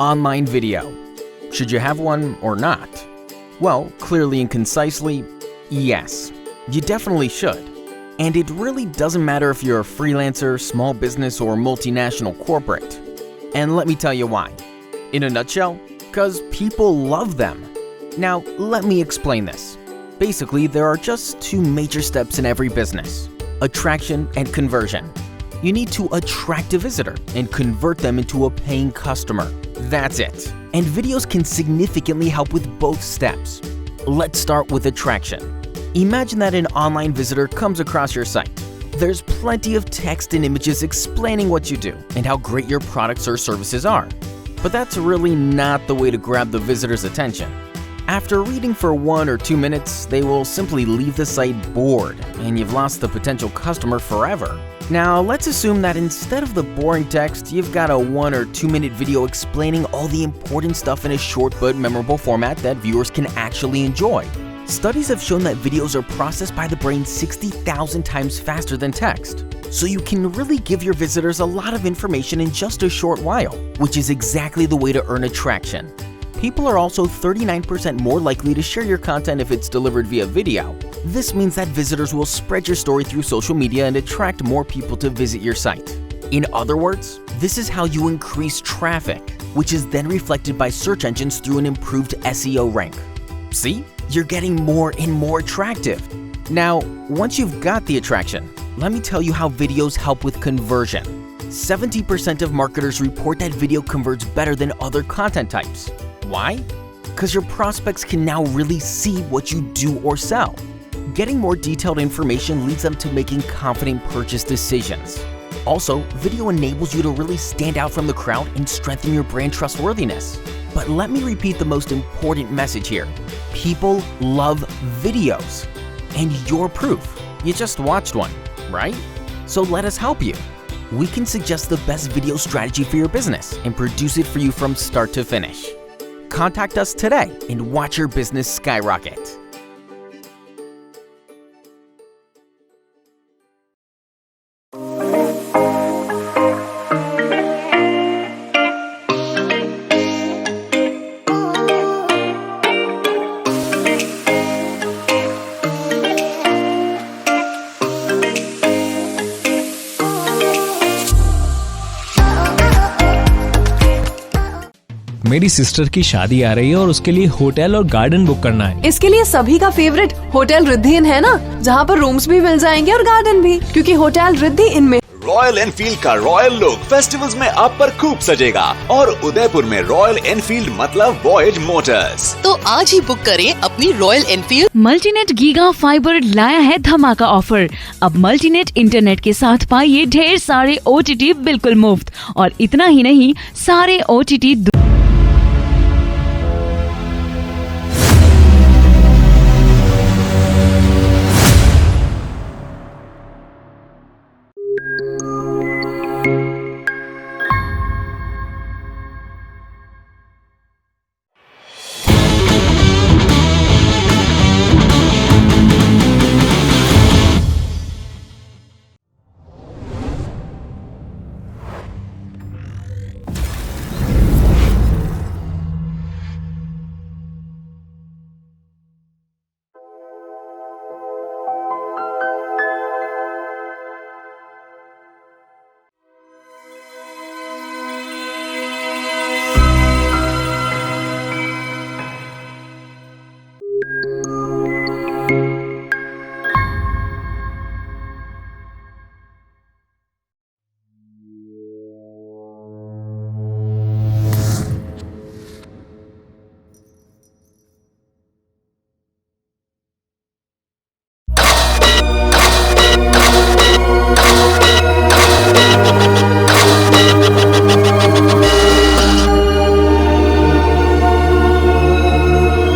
online video. Should you have one or not? Well, clearly and concisely, yes. You definitely should. And it really doesn't matter if you're a freelancer, small business, or multinational corporate. And let me tell you why. In a nutshell, because people love them. Now, let me explain this. Basically, there are just two major steps in every business: attraction and conversion. You need to attract a visitor and convert them into a paying customer. That's it. And videos can significantly help with both steps. Let's start with attraction. Imagine that an online visitor comes across your site. There's plenty of text and images explaining what you do and how great your products or services are. But that's really not the way to grab the visitor's attention. After reading for 1 or 2 minutes, they will simply leave the site bored, and you've lost the potential customer forever. Now, let's assume that instead of the boring text, you've got a 1 or 2 minute video explaining all the important stuff in a short but memorable format that viewers can actually enjoy. Studies have shown that videos are processed by the brain 60,000 times faster than text. So you can really give your visitors a lot of information in just a short while, which is exactly the way to earn attraction. People are also 39% more likely to share your content if it's delivered via video. This means that visitors will spread your story through social media and attract more people to visit your site. In other words, this is how you increase traffic, which is then reflected by search engines through an improved SEO rank. See? You're getting more and more attractive. Now, once you've got the attraction, let me tell you how videos help with conversion. 70% of marketers report that video converts better than other content types. Why? Because your prospects can now really see what you do or sell. Getting more detailed information leads them to making confident purchase decisions. Also, video enables you to really stand out from the crowd and strengthen your brand trustworthiness. But let me repeat the most important message here. People love videos. And you're proof. You just watched one, right? So let us help you. We can suggest the best video strategy for your business and produce it for you from start to finish. Contact us today and watch your business skyrocket. मेरी sister की शादी आ रही है और उसके लिए hotel और garden book करना है। इसके लिए सभी का फेवरेट होटल रिद्धि इन है ना, जहाँ पर रूम्स भी मिल जाएंगे और गार्डन भी, क्योंकि होटल रिद्धि इन में रॉयल एनफील्ड का रॉयल लुक फेस्टिवल्स में आप पर खूब सजेगा। और उदयपुर में रॉयल एनफील्ड मतलब वॉयज मोटर्स। तो आज ही बुक करें अपनी रॉयल एनफील्ड। मल्टीनेट गीगा फाइबर लाया है धमाका ऑफर। अब मल्टीनेट इंटरनेट के साथ पाइए ढेर सारे OTT बिल्कुल मुफ्त। और इतना ही नहीं, सारे OTT